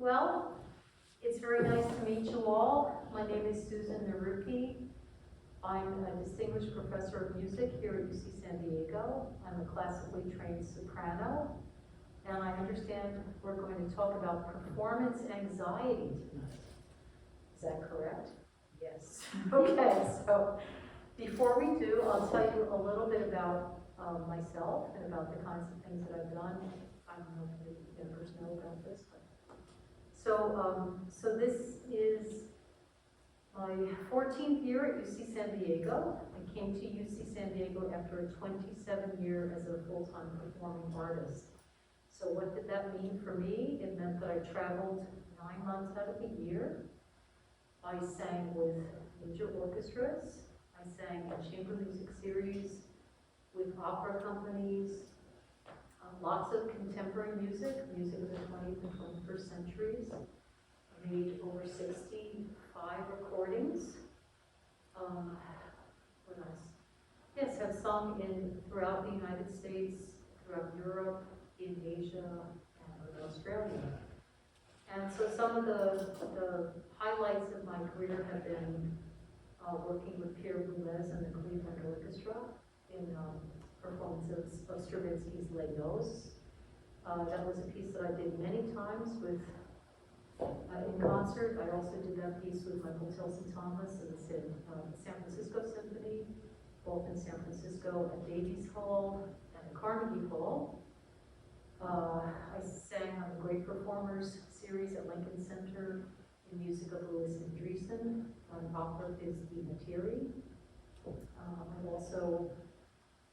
Well, it's very nice to meet you all. My name is Susan Narucki. I'm a distinguished professor of music here at UC San Diego. I'm a classically trained soprano, and I understand we're going to talk about performance anxiety tonight. Is that correct? Yes. Okay, so before we do, I'll tell you a little bit about myself and about the kinds of things that I've done. I don't know if the members know about this, but so this is my 14th year at UC San Diego. I came to UC San Diego after a 27-year as a full-time performing artist. So what did that mean for me? It meant that I traveled 9 months out of the year. I sang with major orchestras. I sang in chamber music series with opera companies, lots of contemporary music of the 20th and 21st centuries. I made over 65 recordings. What else? Yes, have sung throughout the United States, throughout Europe, in Asia, and in Australia. And so some of the highlights of my career have been working with Pierre Boulez and the Cleveland Orchestra in performances of Stravinsky's Les Noces. That was a piece that I did many times with in concert. I also did that piece with Michael Tilson Thomas and the San Francisco Symphony, both in San Francisco at Davies Hall and at Carnegie Hall. I sang on the Great Performers series at Lincoln Center in music of Lewis Andreessen. Opera is the Materi. I also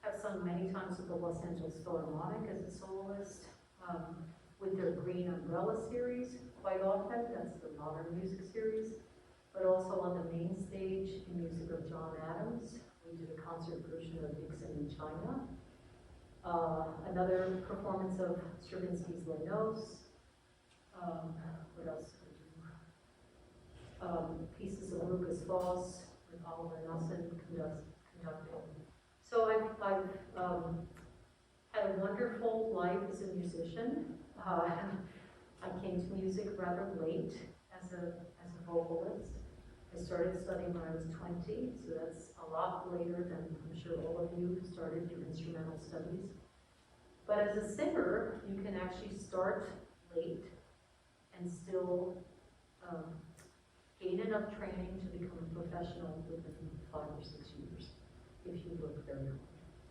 have sung many times with the Los Angeles Philharmonic as a soloist, with their Green Umbrella series quite often. That's the modern music series, but also on the main stage in music of John Adams. We did a concert version of Nixon in China. Another performance of Stravinsky's Les Noces. What else did I do? Pieces of Lucas Foss with Oliver Nelson conducting. So I've had a wonderful life as a musician. I came to music rather late as a vocalist. I started studying when I was 20, so that's a lot later than I'm sure all of you started your instrumental studies. But as a singer, you can actually start late and still gain enough training to become a professional within 5 or 6 years, if you work very hard.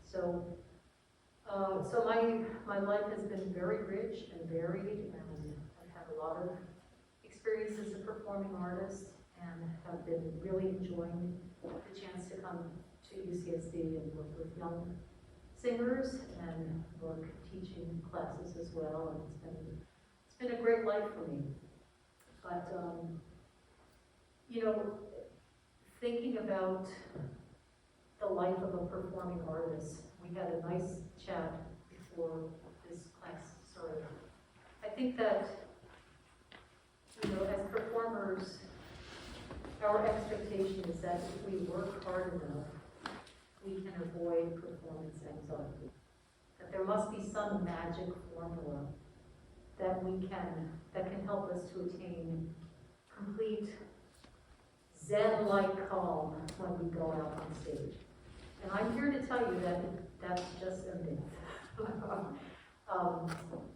So my life has been very rich and varied, and I've had a lot of experience as a performing artist, and have been really enjoying the chance to come to UCSD and work with young singers and work teaching classes as well. And it's been a great life for me. But thinking about the life of a performing artist, we had a nice chat before this class started. I think that as performers, our expectation is that if we work hard enough, we can avoid performance anxiety. That there must be some magic formula that can help us to attain complete Zen-like calm when we go out on stage. And I'm here to tell you that that's just a myth.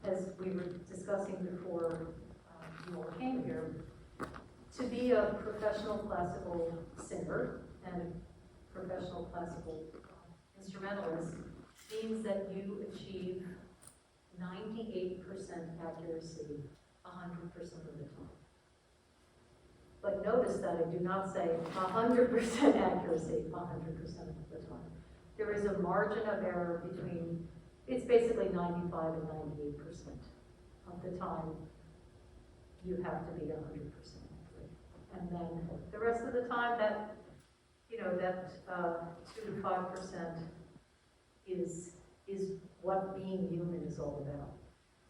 As we were discussing before you all came here, to be a professional classical singer and a professional classical instrumentalist means that you achieve 98% accuracy 100% of the time. But notice that I do not say 100% accuracy 100% of the time. There is a margin of error between, it's basically 95 and 98% of the time you have to be 100% accurate. And then the rest of the time, that 2 to 5% is what being human is all about.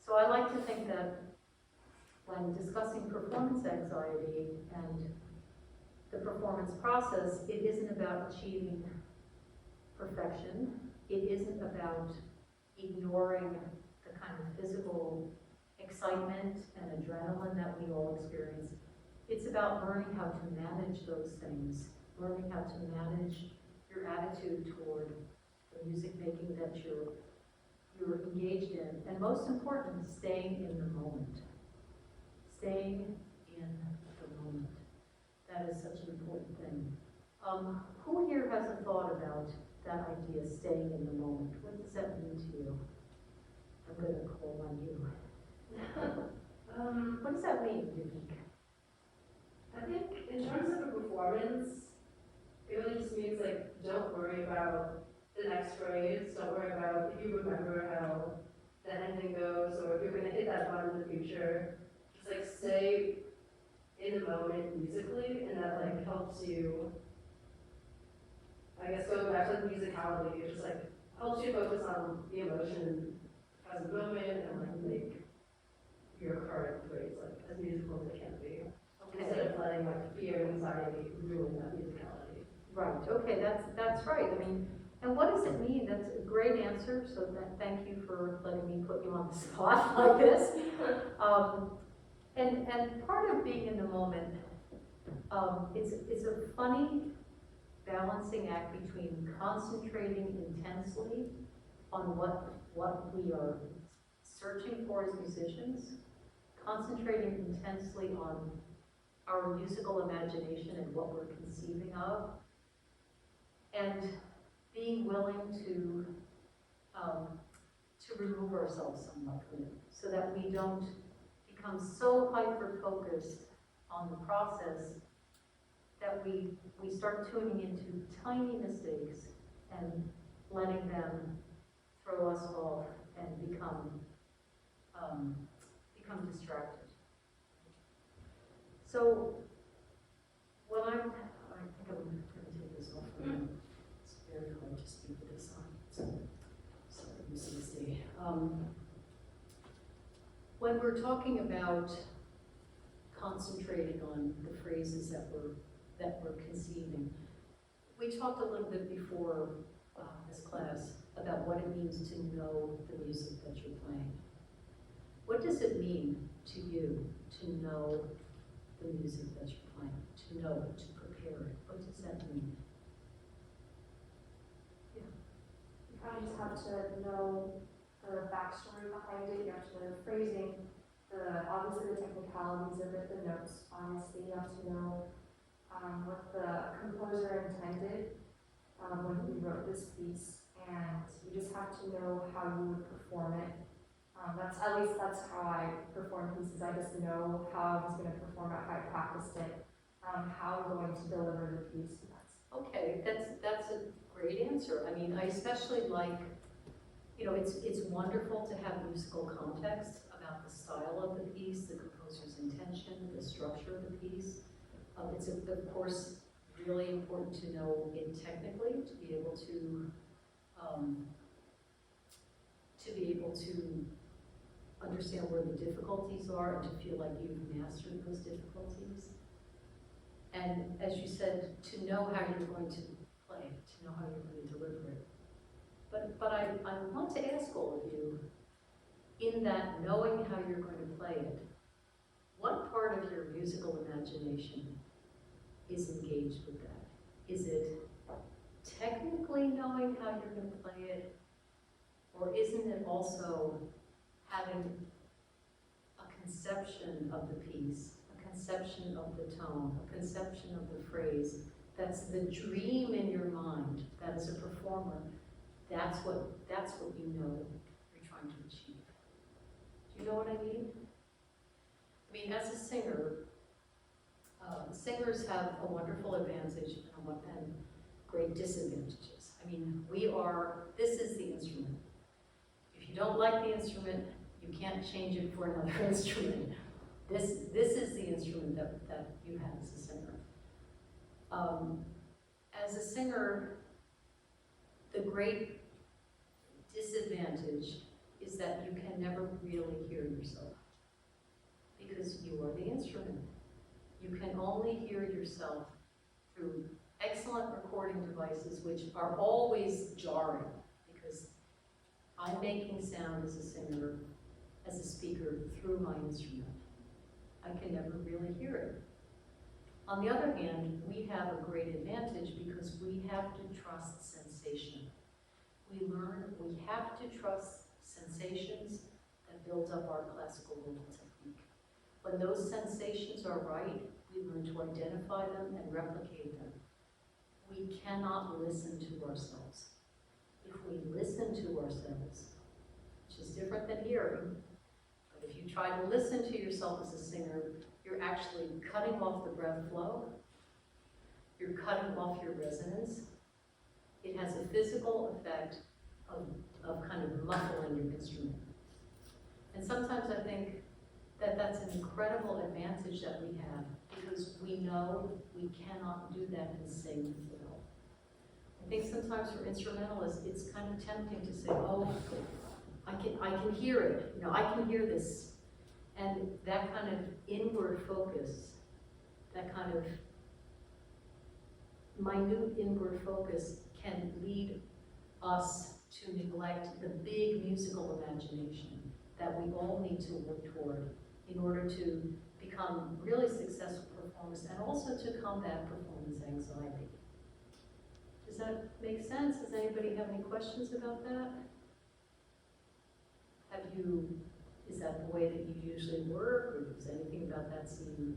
So I like to think that when discussing performance anxiety and the performance process, it isn't about achieving perfection. It isn't about ignoring the kind of physical excitement and adrenaline that we all experience. It's about learning how to manage those things, learning how to manage your attitude toward the music making that you're engaged in, and most important, staying in the moment. Staying in the moment. That is such an important thing. Who here has a thought about that idea, staying in the moment? What does that mean to you? I'm going to call on you. What does that mean, do you think? I think in terms of a performance, it really just means like, don't worry about the next phrase, don't worry about if you remember how the ending goes, or if you're going to hit that button in the future. Just like stay in the moment musically, and that like helps you, I guess going back to the musicality, it just like helps you focus on the emotion in the present moment and like make your current phrase like as musical as it can be. Okay. Instead of letting like fear and anxiety ruin that musicality. Right, okay, that's right. I mean, and what does it mean? That's a great answer, so thank you for letting me put you on the spot like this. And part of being in the moment, it's a funny balancing act between concentrating intensely on what we are searching for as musicians, concentrating intensely on our musical imagination and what we're conceiving of, and being willing to remove ourselves somewhat from it, so that we don't become so hyper-focused on the process that we start tuning into tiny mistakes and letting them throw us off and become distracted. So when I think I'm going to take this off. It's very hard to speak with this on. So UCC. When we're talking about concentrating on the phrases that we're conceiving, we talked a little bit before this class about what it means to know the music that you're playing. What does it mean to you to know the music that you're playing, to know it, to prepare it? What does that mean? Yeah. You kind of just have to know the backstory behind it. You have to know the phrasing, obviously the technicalities of it, the notes. Obviously, you have to know what the composer intended when he wrote this piece, and you just have to know how you would perform it. That's how I perform pieces. I just know how I was going to perform it, how I practiced it, how I'm going to deliver the piece. Okay, that's a great answer. I mean, I especially like, it's wonderful to have musical context about the style of the piece, the composer's intention, the structure of the piece. It's of course really important to know it technically, to be able to understand where the difficulties are and to feel like you've mastered those difficulties. And as you said, to know how you're going to play it, to know how you're going to deliver it. But I want to ask all of you, in that knowing how you're going to play it, what part of your musical imagination is engaged with that? Is it technically knowing how you're going to play it? Or isn't it also having a conception of the piece, a conception of the tone, a conception of the phrase, that's the dream in your mind, that as a performer, that's what you know you're trying to achieve. Do you know what I mean? I mean, as a singer, singers have a wonderful advantage and great disadvantages. I mean, this is the instrument. If you don't like the instrument, you can't change it for another instrument. This is the instrument that you have as a singer. As a singer, the great disadvantage is that you can never really hear yourself because you are the instrument. You can only hear yourself through excellent recording devices, which are always jarring because I'm making sound as a singer as a speaker through my instrument. I can never really hear it. On the other hand, we have a great advantage because we have to trust sensation. We learn we have to trust sensations that build up our classical vocal technique. When those sensations are right, we learn to identify them and replicate them. We cannot listen to ourselves. If we listen to ourselves, which is different than hearing, but if you try to listen to yourself as a singer, you're actually cutting off the breath flow, you're cutting off your resonance. It has a physical effect of kind of muffling your instrument. And sometimes I think that that's an incredible advantage that we have because we know we cannot do that and sing well. I think sometimes for instrumentalists, it's kind of tempting to say, oh, I can hear it, I can hear this. And that kind of inward focus, that kind of minute inward focus can lead us to neglect the big musical imagination that we all need to work toward in order to become really successful performers and also to combat performance anxiety. Does that make sense? Does anybody have any questions about that? Is that the way that you usually work, or does anything about that seem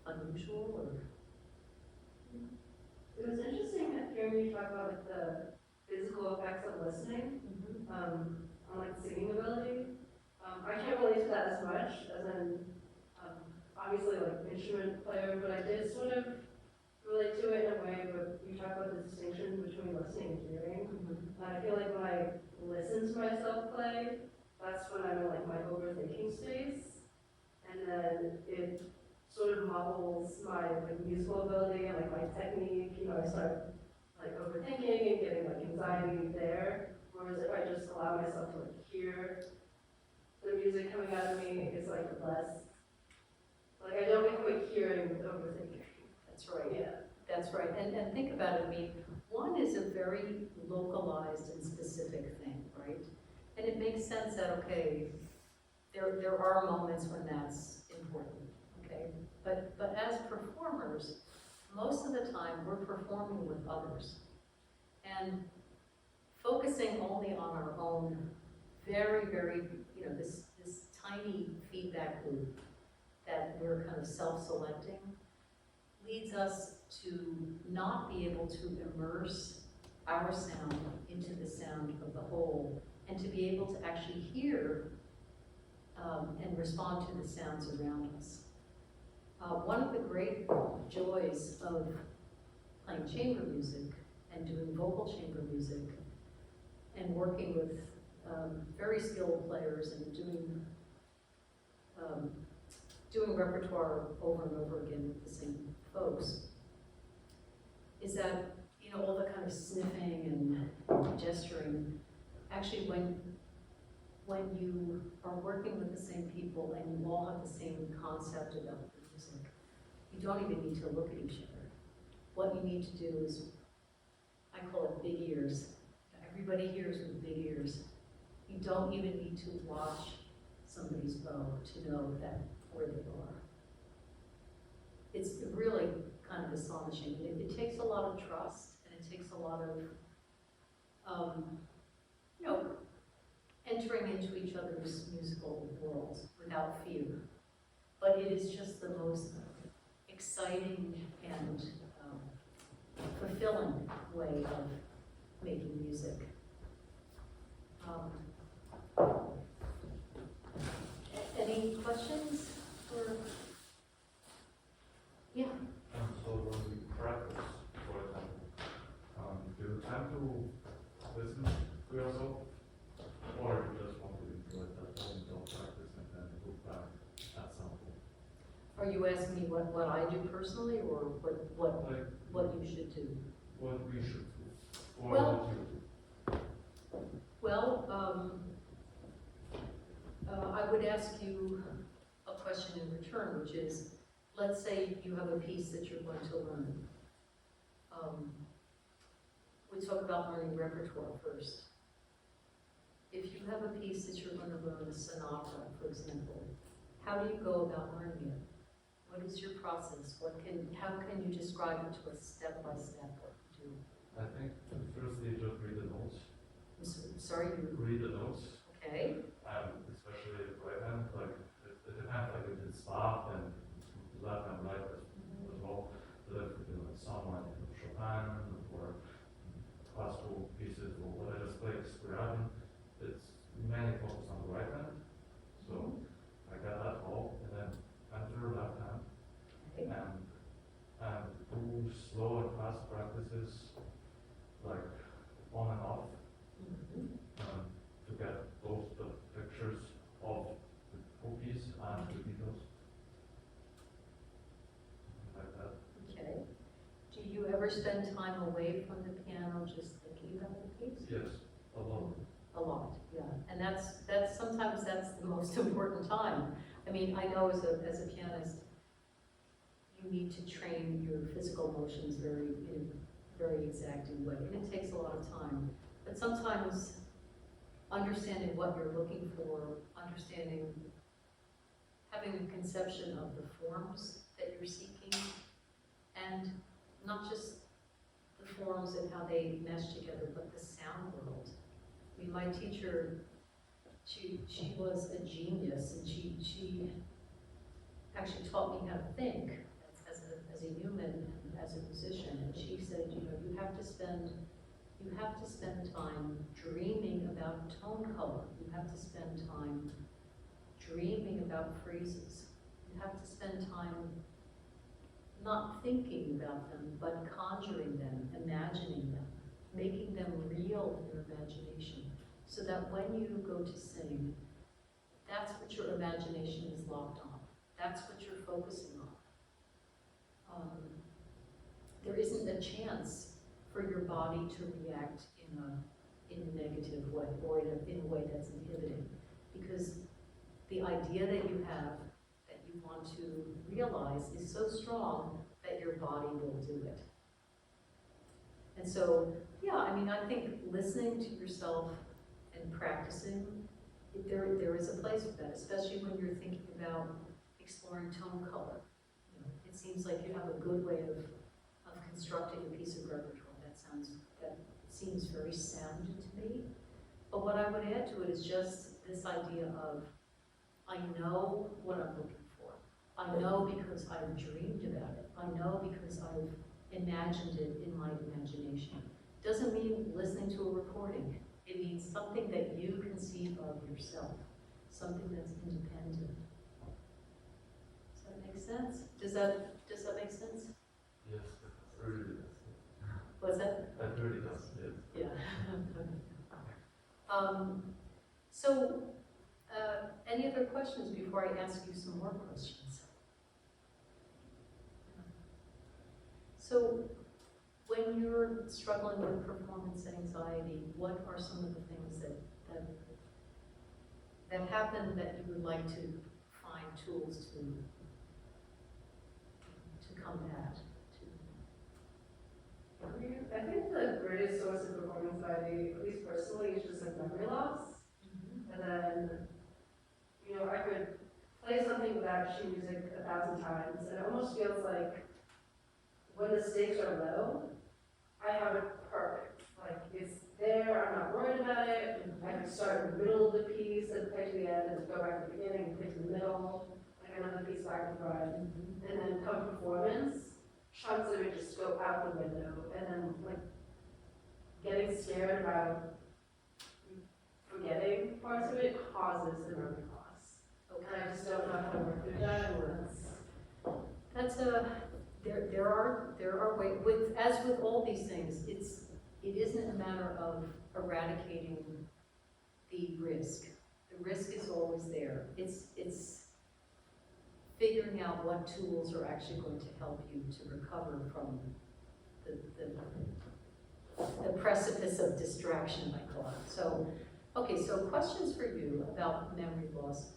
unusual, or? It was interesting hearing you talk about the physical effects of listening, on like singing ability. I can't relate to that as much as an obviously like instrument player, but I did sort of relate to it in a way where you talk about the distinction between listening and hearing. And I feel like when I listen to myself play, that's when I'm in like my overthinking space, and then it sort of muffles my like musical ability and like my technique. I start like overthinking and getting like anxiety there. Whereas if I just allow myself to like hear the music coming out of me, it's like less, like I don't equate hearing with overthinking. That's right. Yeah. That's right. And think about it, one is a very localized and specific thing, right? And it makes sense that, okay, there are moments when that's important, okay? But as performers, most of the time we're performing with others. And focusing only on our own very, very, this tiny feedback loop that we're kind of self-selecting leads us to not be able to immerse our sound into the sound of the whole, and to be able to actually hear and respond to the sounds around us. One of the great joys of playing chamber music and doing vocal chamber music and working with very skilled players and doing repertoire over and over again with the same folks is that, all the kind of sniffing and gesturing, actually when you are working with the same people and you all have the same concept about the music, you don't even need to look at each other. What you need to do is, I call it big ears. Everybody hears with big ears. You don't even need to watch somebody's bow to know that where they are. It's really kind of astonishing. It takes a lot of trust, and it takes a lot of, entering into each other's musical worlds without fear. But it is just the most exciting and fulfilling way of making music. Any questions? Or yeah. So when we practice, for example, do you tend to listen to yourself, or you just want to enjoy it at home, don't practice, and then look back at something? Are you asking me what I do personally, or what you should do? What we should do, or Well, what you do? Well, I would ask you a question in return, which is, let's say you have a piece that you're going to learn. We talk about learning repertoire first. if you have a piece that you're going to learn, a sonata, for example, how do you go about learning it? What is your process? How can you describe it to us step by step? What you do? I think firstly just read the notes. Sorry, you. Read the notes. Okay. Especially the right hand, like it depends. Like if it's soft and left and right as well. But if it's like someone Chopin or classical pieces or what I just played, Scriabin, it's mainly focused on the right hand. So I got that all, and then enter left hand, Okay. and do slow and fast practices, like on and off, Mhm. to get both the pictures of the whole piece and the details. Like that. Okay. Do you ever spend time away from the piano just thinking about the piece? Yes, a lot. A lot, yeah. And that's sometimes that's the most important time. I mean, I know as a pianist, you need to train your physical motions in a very exacting way, and it takes a lot of time. But sometimes understanding what you're looking for, having a conception of the forms that you're seeking, and not just the forms and how they mesh together, but the sound world. I mean, my teacher, she was a genius, and she actually taught me how to think as a human and as a musician. And she said, you know, you have to spend time dreaming about tone color. You have to spend time dreaming about phrases. You have to spend time not thinking about them, but conjuring them, imagining them, making them real in your imagination, so that when you go to sing, that's what your imagination is locked on. That's what you're focusing on. There isn't a chance for your body to react in a negative way, or in a way that's inhibiting, because the idea that you have, that you want to realize, is so strong that your body will do it. And so, yeah, I mean, I think listening to yourself and practicing, there is a place for that, especially when you're thinking about exploring tone color. You know, it seems like you have a good way of constructing a piece of repertoire. That seems very sound to me. But what I would add to it is just this idea of, I know what I'm looking for. I know because I've dreamed about it. I know because I've imagined it in my imagination. Doesn't mean listening to a recording. It means something that you conceive of yourself, something that's independent. Does that make sense? Does that make sense? Yes, it really does. What's that? That really does, yes. Yeah. So, any other questions before I ask you some more questions? So, when you're struggling with performance anxiety, what are some of the things that happen that you would like to find tools to combat? I think the greatest source of performance anxiety, at least personally, is just like memory loss. And then, you know, I could play something without sheet music 1,000 times, and it almost feels like when the stakes are low, I have it perfect. Like, it's there, I'm not worried about it. I can start in the middle of the piece and play to the end, and go back to the beginning and play to the middle, like another piece back and forth. And then come performance, chunks of it just go out the window, and then like getting scared about forgetting parts of it causes the memory loss. And I just don't know how to work through that. There are ways, as with all these things, it isn't a matter of eradicating the risk. The risk is always there. It's figuring out what tools are actually going to help you to recover from the precipice of distraction, I call it. So, okay, so questions for you about memory loss.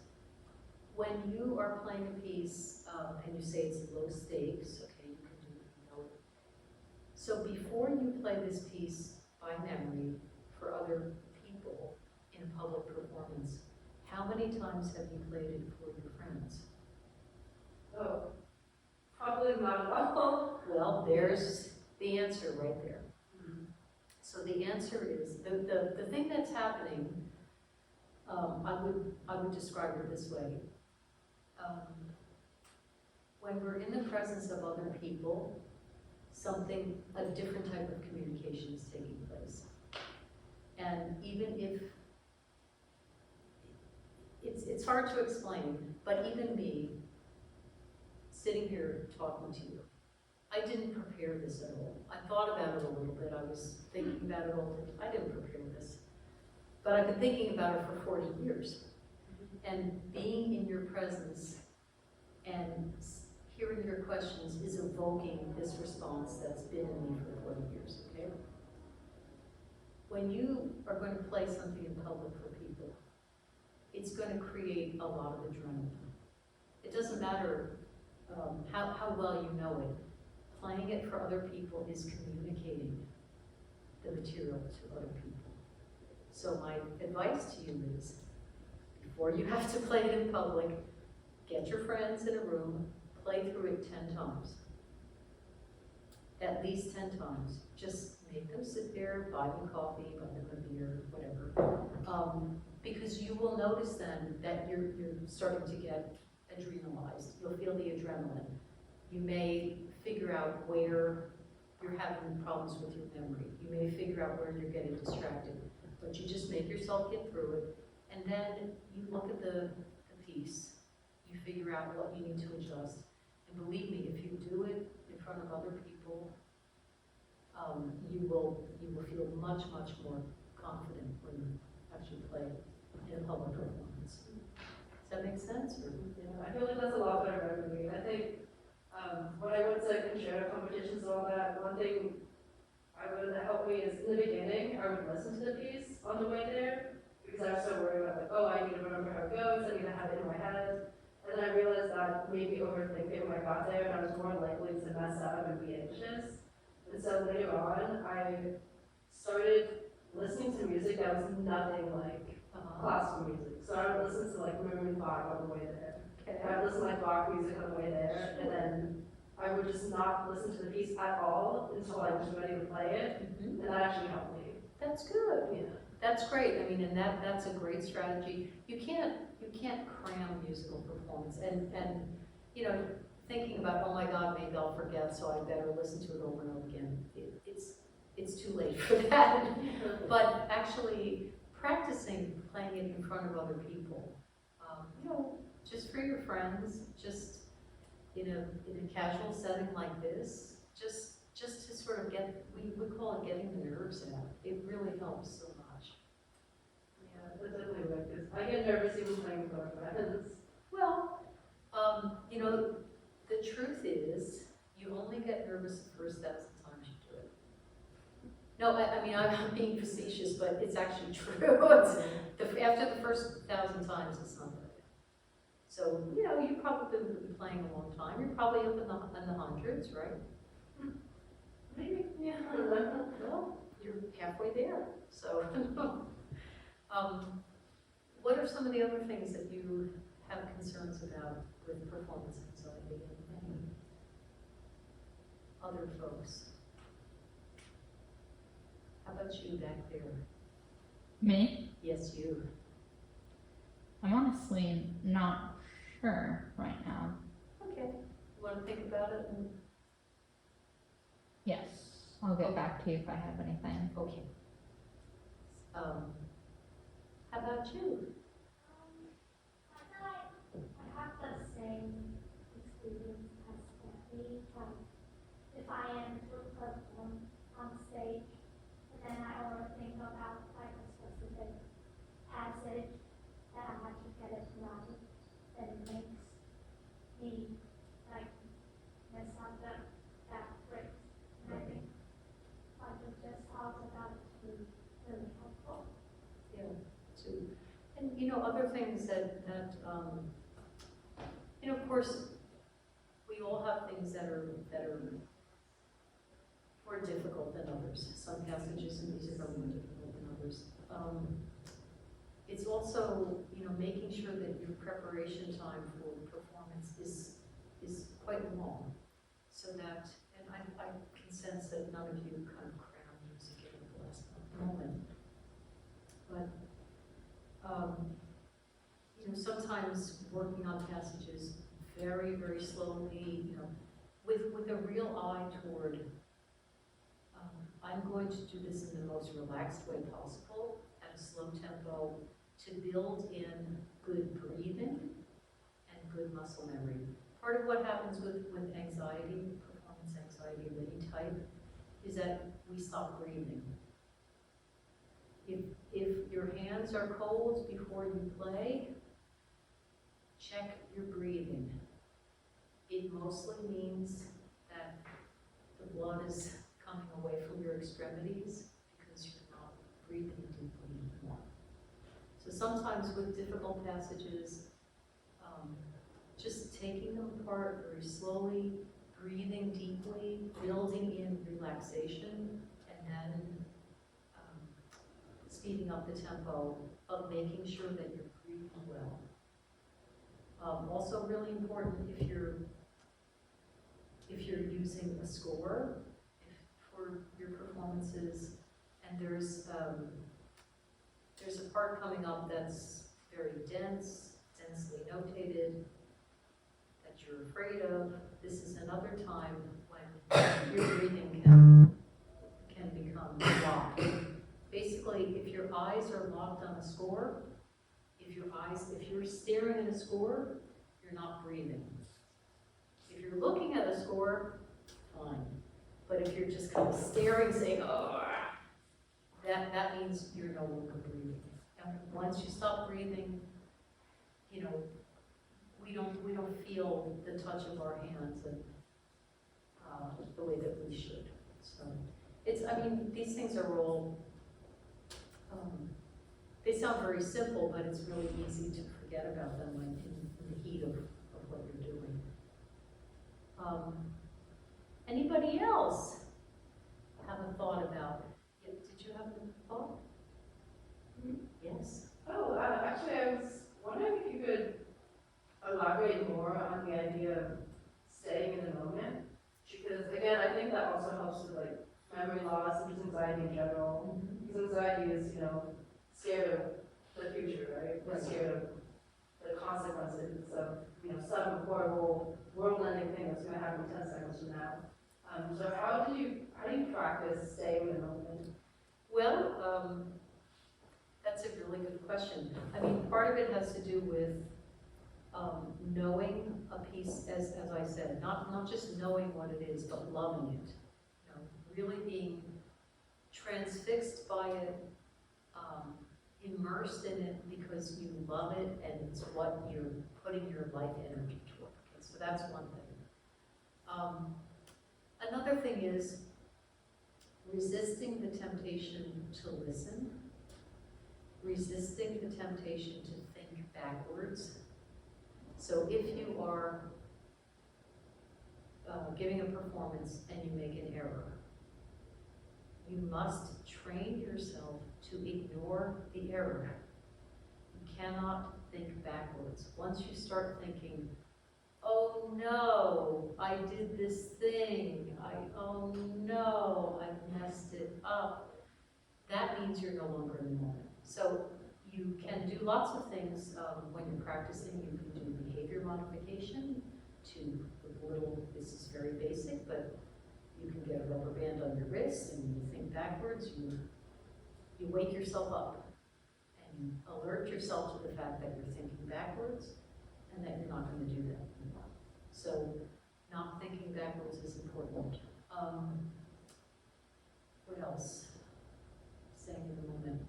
When you are playing a piece, and you say it's low stakes, okay, you can do it, you know. So before you play this piece by memory for other people in in a public performance, how many times have you played it for your friends? Oh, probably not at all. Well, there's the answer right there. So the answer is, the thing that's happening, I would describe it this way. When we're in the presence of other people, a different type of communication is taking place. And even if, it's hard to explain, but even me, sitting here talking to you, I didn't prepare this at all. I thought about it a little bit, I was thinking about it all, I didn't prepare this. But I've been thinking about it for 40 years. And being in your presence and hearing your questions is evoking this response that's been in me for 40 years, okay? When you are going to play something in public for people, it's going to create a lot of adrenaline. It doesn't matter how well you know it. Playing it for other people is communicating the material to other people. So my advice to you is, before you have to play it in public, get your friends in a room, play through it 10 times. At least 10 times. Just make them sit there, buy them coffee, buy them a beer, whatever. Because you will notice then that you're starting to get adrenalized. You'll feel the adrenaline. You may figure out where you're having problems with your memory. You may figure out where you're getting distracted. But you just make yourself get through it, and then you look at the piece, you figure out what you need to adjust. And believe me, if you do it in front of other people, you will feel much, much more confident when you actually play in a public performance. Does that make sense? Or? Yeah, I feel like that's a lot better for me. I think when I went to concerto competitions and all that, one thing that helped me is in the beginning, I would listen to the piece on the way there because I was so worried about like, oh, I need to remember how it goes, I need to have it in my head. And then I realized that maybe overthinking when I got there, and I was more likely to mess up and be anxious. And so later on, I started listening to music that was nothing like classical music. So I would listen to like Maroon 5 on the way there. Okay. I would listen to like Bach music on the way there, and then I would just not listen to the piece at all until I was ready to play it, and that actually helped me. That's good. Yeah. That's great. I mean, and that's a great strategy. You can't cram musical performance, and you know, thinking about, oh my God, maybe I'll forget, so I better listen to it over and over again. It's too late for that. But actually practicing playing it in front of other people, you know, just for your friends, just in a casual setting like this, just to sort of get, we call it getting the nerves out. It really helps so much. Yeah, that's definitely right, because I get nervous even playing with my friends. Well, you know, the truth is, you only get nervous the first 1,000 times you do it. No, I mean, I'm not being facetious, but it's actually true. After the first 1,000 times, it's not that bad. So, you know, you probably been playing a long time. You're probably up in the hundreds, right? Maybe, yeah. Well, you're halfway there. So, what are some of the other things that you have concerns about with performance anxiety and other folks? How about you back there? Me? Yes, you. I'm honestly not sure right now. Okay. You want to think about it? And... Yes, I'll get back to you if I have anything. Okay. How about you? I have the same experience as Stephanie. If I am to perform on stage, and then I overthink about like a specific passage that I have to get it right, then it makes me like mess up that phrase. And I think like we just talked about it to be really helpful. Yeah, too. And, you know, other things that you know, of course, we all have things that are more difficult than others. Some passages in music are more difficult than others. it's also, you know, making sure that your preparation time for performance is quite long, so that, and I can sense that none of you kind of cram music in at the last moment. But, you know, sometimes working on passages very, very slowly, you know, with a real eye toward, I'm going to do this in the most relaxed way possible, at a slow tempo, to build in good breathing and good muscle memory. Part of what happens with anxiety, performance anxiety of any type, is that we stop breathing. If your hands are cold before you play, check your breathing. It mostly means that the blood is coming away from your extremities because you're not breathing deeply anymore. So sometimes with difficult passages, just taking them apart very slowly, breathing deeply, building in relaxation, and then speeding up the tempo, but making sure that you're breathing well. Also really important if you're using a score for your performances, and there's a part coming up that's very densely notated, that you're afraid of. This is another time when your breathing can become locked. Basically, if your eyes are locked on a score, if you're staring at a score, you're not breathing. If you're looking at a score, fine. But if you're just kind of staring, saying, oh, that means you're no longer breathing. And once you stop breathing, you know, we don't feel the touch of our hands and the way that we should. So I mean, these things are all, they sound very simple, but it's really easy to forget about them like in the heat of what you're doing. Anybody else have a thought about it? Did you have a thought? Yes? Oh, actually, I was wondering if you could elaborate more on the idea of staying in the moment. Because again, I think that also helps with like memory loss and just anxiety in general. Because anxiety is, you know, scared of the future, right? We're scared of the consequences of, you know, some horrible world-ending thing that's going to happen 10 seconds from now. So how do you practice staying in the moment? Well, that's a really good question. I mean, part of it has to do with knowing a piece, as I said, not just knowing what it is, but loving it. You know, really being transfixed by it, immersed in it because you love it and it's what you're putting your life energy toward. Okay, so that's one thing. Another thing is resisting the temptation to listen, resisting the temptation to think backwards. So if you are giving a performance and you make an error, you must train yourself to ignore the error. You cannot think backwards. Once you start thinking, oh no, I did this thing, oh no, I messed it up, that means you're no longer in the moment. So you can do lots of things when you're practicing. You can do behavior modification this is very basic, but you can get a rubber band on your wrist and you think backwards, you wake yourself up and you alert yourself to the fact that you're thinking backwards and that you're not going to do that anymore. So not thinking backwards is important. What else? Staying in the moment.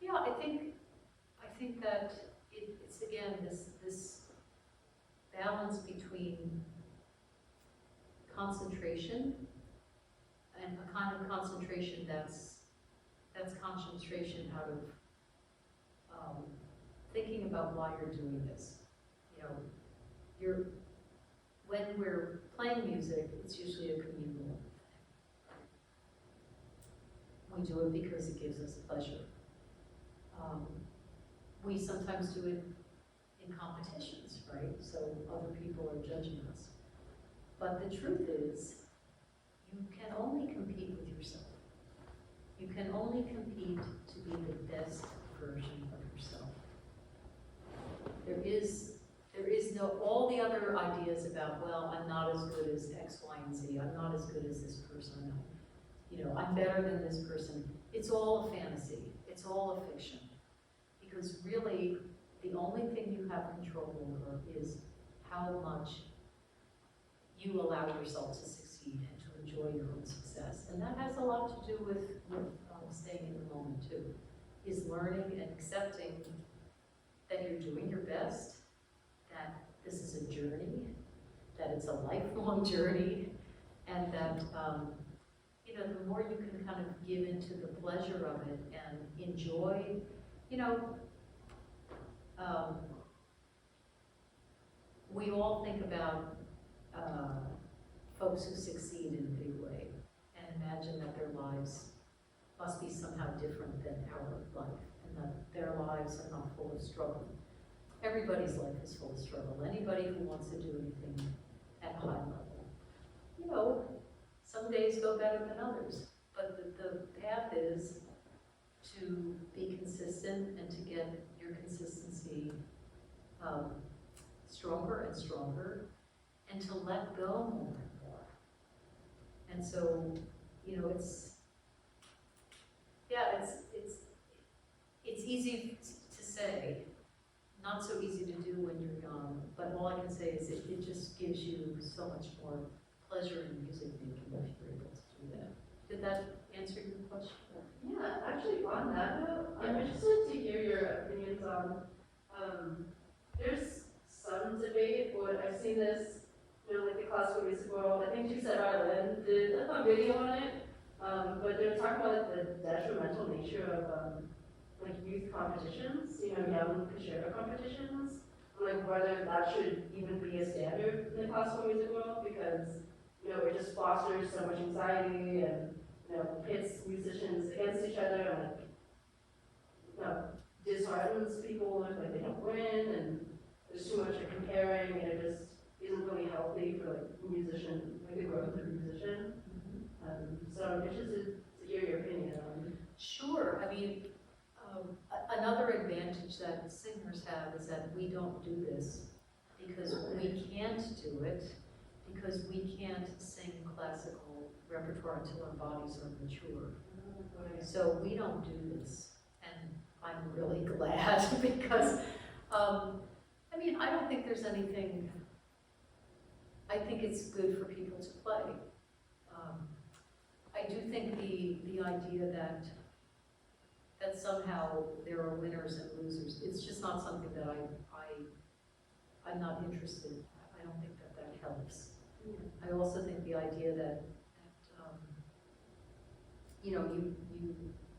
Yeah, I think that it's again this balance between concentration and a kind of concentration that's concentration out of thinking about why you're doing this. You know, when we're playing music, it's usually a communal thing. We do it because it gives us pleasure. We sometimes do it in competitions, right? So other people are judging us. But the truth is, you can only compete with yourself. You can only compete to be the best version of yourself. There is no, all the other ideas about, well, I'm not as good as X, Y, and Z, I'm not as good as this person, I'm better than this person. It's all a fantasy, it's all a fiction. Because really, the only thing you have control over is how much you allow yourself to succeed and to enjoy your own success. And that has a lot to do with staying in the moment too, is learning and accepting that you're doing your best, that this is a journey, that it's a lifelong journey, and that, the more you can kind of give into the pleasure of it and enjoy, we all think about folks who succeed in a big way and imagine that their lives must be somehow different than our life and that their lives are not full of struggle. Everybody's life is full of struggle. Anybody who wants to do anything at a high level. Some days go better than others, but the path is to be consistent and to get your consistency stronger and stronger, and to let go more and more. And so, it's easy to say, not so easy to do when you're young, but all I can say is it just gives you so much more pleasure in music making if you're able to do that. Did that answer your question? Yeah, actually on that note, I'm interested to hear your opinions on, there's some debate, but I've seen this, like the classical music world, I think She Said Violin did a video on it, but they're talking about the detrimental nature of youth competitions, young concerto competitions, and whether that should even be a standard in the classical music world, because it just fosters so much anxiety and pits musicians against each other and disheartens people if they don't win, and there's too much comparing, and it just isn't really healthy for the growth of a musician. So I'm interested to hear your opinion on. Sure. I mean, another advantage that singers have is that we don't do this because we can't do it, because we can't sing classical repertoire until our bodies are mature. So we don't do this, and I'm really glad because, I don't think there's anything, I think it's good for people to play. I do think the idea that somehow there are winners and losers, it's just not something that I'm not interested in. I don't think that helps. I also think the idea that you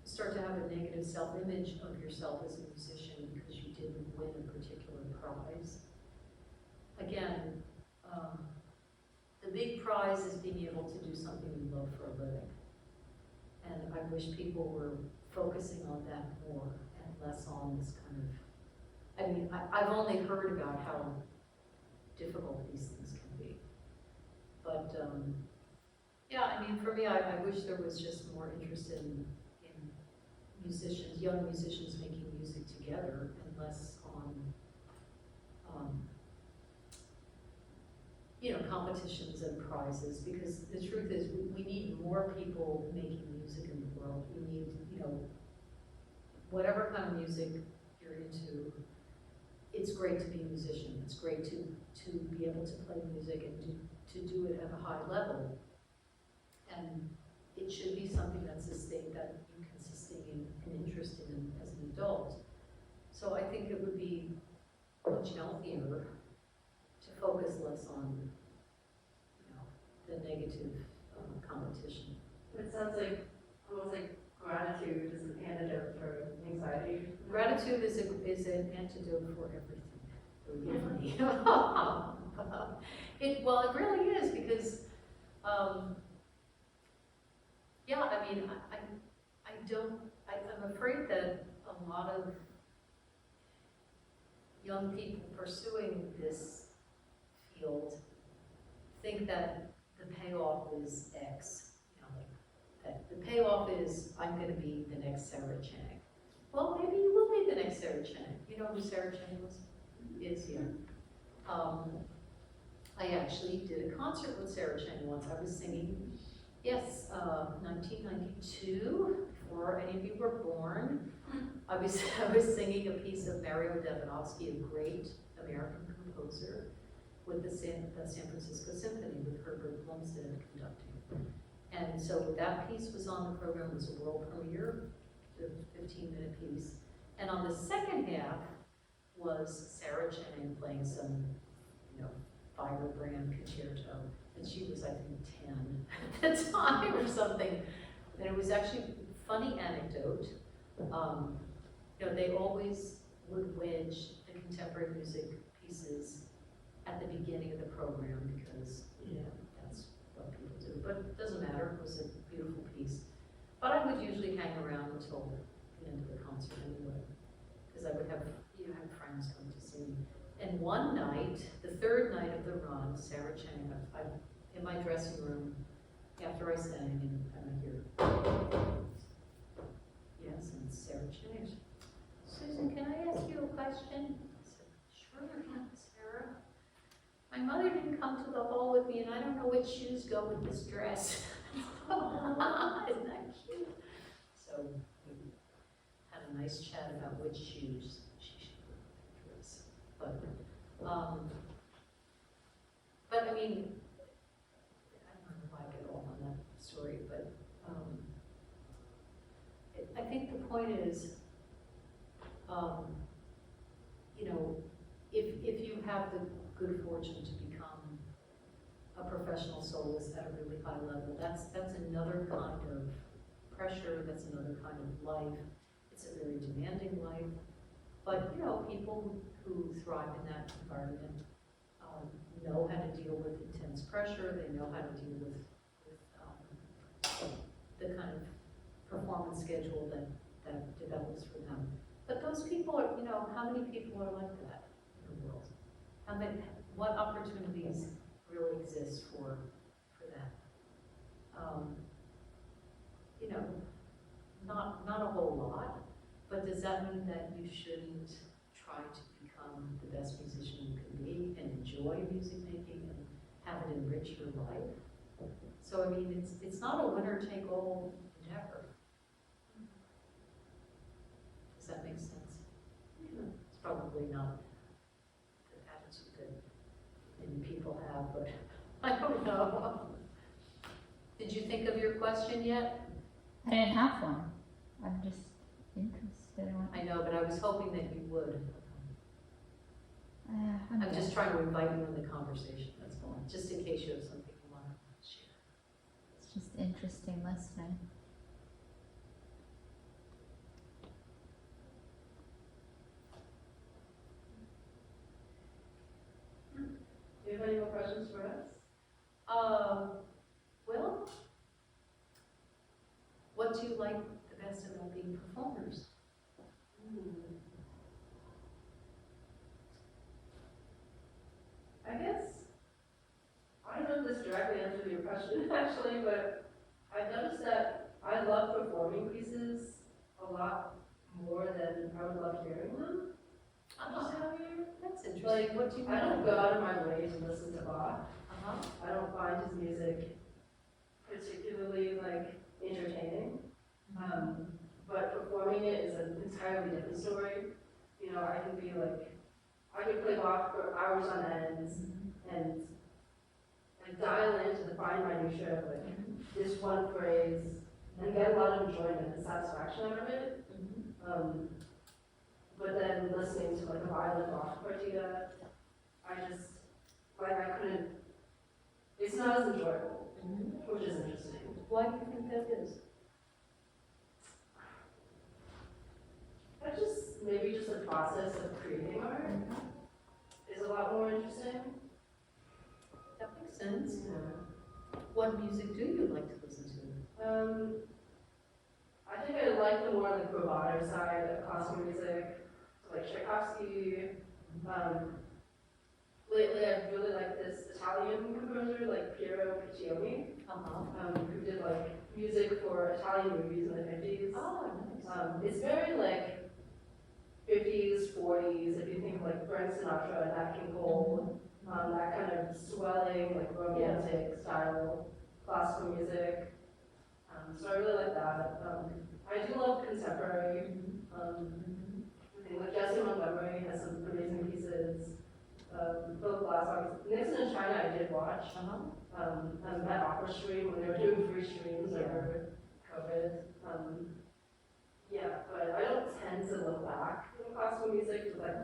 start to have a negative self-image of yourself as a musician because you didn't win a particular prize. Again, the big prize is being able to do something you love for a living. And I wish people were focusing on that more and less on this kind of, I've only heard about how difficult these things can be. But for me, I wish there was just more interest in musicians, young musicians making music together, and less on, competitions and prizes, because the truth is we need more people making music in the world. We need, whatever kind of music you're into, it's great to be a musician. It's great to be able to play music and to do it at a high level. And it should be something that's a state that you can sustain an interest in as an adult. So I think it would be much healthier to focus less on, the negative competition. It sounds like almost like gratitude is an antidote for anxiety. Gratitude is an antidote for everything. Believe me. It really is, because I'm afraid that a lot of young people pursuing this field think that the payoff is X. You know, like, that the payoff is, I'm gonna be the next Sarah Chang. Well, maybe you will be the next Sarah Chang. You know who Sarah Chang is here. I actually did a concert with Sarah Chang once. I was singing, 1992, before any of you were born. I was singing a piece of Mario Devanovsky, a great American composer, with the San Francisco Symphony with Herbert Blumstead conducting. And so that piece was on the program, it was a world premiere, a 15-minute piece. And on the second half was Sarah Chang playing some, Firebrand concerto. And she was, I think, 10 at the time or something. And it was actually a funny anecdote. They always would wedge the contemporary music pieces at the beginning of the program because, that's what people do. But it doesn't matter, it was a beautiful piece. But I would usually hang around until the end of the concert anyway, because I would have friends come to see me. And one night, the third night of the run, Sarah Chang, I'm in my dressing room after I sang, and I hear, yes, and it's Sarah Chang. Susan, can I ask you a question? I said, sure, Sarah. My mother didn't come to the hall with me, and I don't know which shoes go with this dress. Isn't that cute? So we had a nice chat about which shoes she should wear with the dress. But I mean, I don't know why I get all on that story, but I think the point is, if you have the good fortune to become a professional soloist at a really high level, that's another kind of pressure, that's another kind of life. It's a very demanding life. But, people who thrive in that environment know how to deal with intense pressure, they know how to deal with the kind of performance schedule that develops for them. But those people are, how many people are like that in the world? What opportunities really exist for that? Not a whole lot. But does that mean that you shouldn't try to become the best musician you can be and enjoy music making and have it enrich your life? So I mean, it's not a winner-take-all endeavor. Does that make sense? It's probably not the attitude that many people have, but I don't know. Did you think of your question yet? I didn't have one. I'm just interested in what. I know, but I was hoping that you would. I'm good. just trying to invite you in the conversation, that's all, just in case you have something you want to share. It's just interesting listening. Do you have any more questions for us? Well, what do you like the best about being performers? I guess, I don't know if this directly answers your question actually, but I've noticed that I love performing pieces a lot more than I would love hearing them. That's interesting. Like, What do you mean? I don't go out of my way to listen to Bach. Uh-huh. I don't find his music particularly entertaining. But performing it is an entirely different story. I can be I could play Bach for hours on end and dial into the fine minutia of this one phrase and get a lot of enjoyment and satisfaction out of it. But then listening to a violin Bach partita, I just I couldn't. It's not as enjoyable, which is interesting. Why do you think that is? That's maybe just the process of creating art is a lot more interesting. That makes sense. Yeah. What music do you like to listen to? I think I like the more like bravado side of classical music, like Tchaikovsky. Lately, I've really liked this Italian composer, like Piero Piccioni, who did like music for Italian movies in the 50s. Oh, nice. It's very like 50s, 40s, if you think like Frank Sinatra and Nat King Cole, that kind of swelling, like romantic style classical music. So I really like that. I do love contemporary. I think like Jesse Montgomery has some amazing pieces. Philip Glass, obviously. Nixon in China I did watch. That opera stream when they were doing free streams over COVID. Yeah, but I don't tend to look back in classical music to like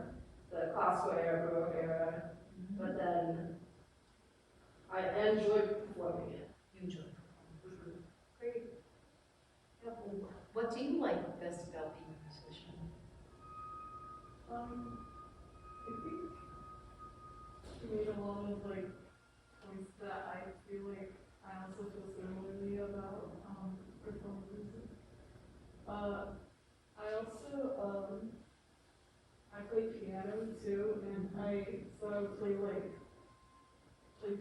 the classical era, Baroque era. But then I enjoy performing it. You enjoy performing. Great. Yeah, well, what do you like best about being a musician? I think she made a lot of like points that I feel like I also feel similarly about performing music. I also I play piano too, and so I would play